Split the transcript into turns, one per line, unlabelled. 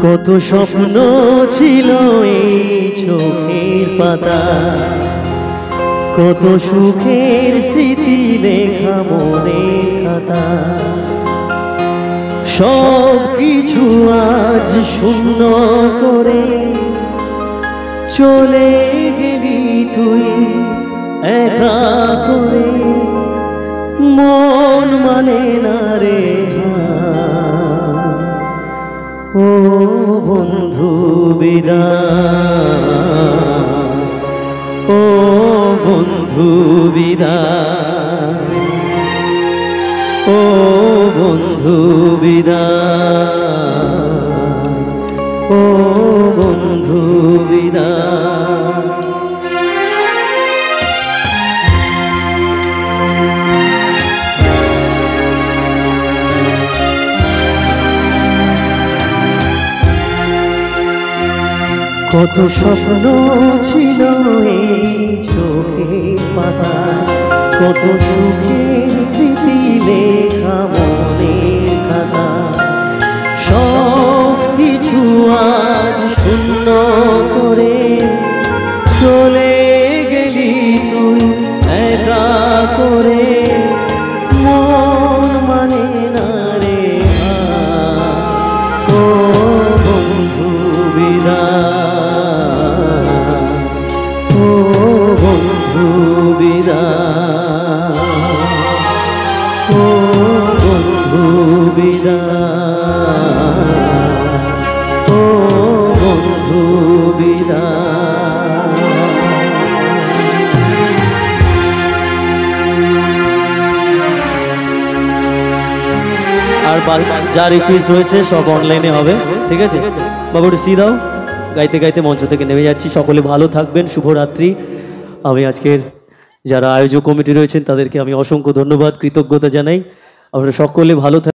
কত স্বপ্ন ছিল এই চোখের পাতা, কত সুখের স্মৃতি লেখা মনের খাতা। সব কিছু আজ শূন্য করে চলে গেলি তুই একা করে। মন মানে না রে ও বন্ধু বিদায়, ও বন্ধু বিদায়, ও বন্ধু বিদায়, ও বন্ধু বিদায়। কত স্বপ্ন ছিল এই চোখের পাতায়, কত সুখের স্মৃতি লেখা মনের খাতা। সব কিছু আজ শূন্য করে চলে গেলি তুই একা করে। মন মানে না রে ও বন্ধু বিদায়, ও বন্ধু বিদায়, ও বন্ধু বিদায়, ও বন্ধু বিদায়। আর যা রিকোয়েস্ট রয়েছে সব অনলাইনে হবে, ঠিক আছে? বাবু একটু সি দাও। গাইতে গাইতে মঞ্চ থেকে নেমে যাচ্ছি। সকলে ভালো থাকবেন, শুভরাত্রি। আমি আজকের যারা আয়োজক কমিটি রয়েছেন তাদেরকে আমি অসংখ্য ধন্যবাদ, কৃতজ্ঞতা জানাই। আপনারা সকলে ভালো থাকবেন।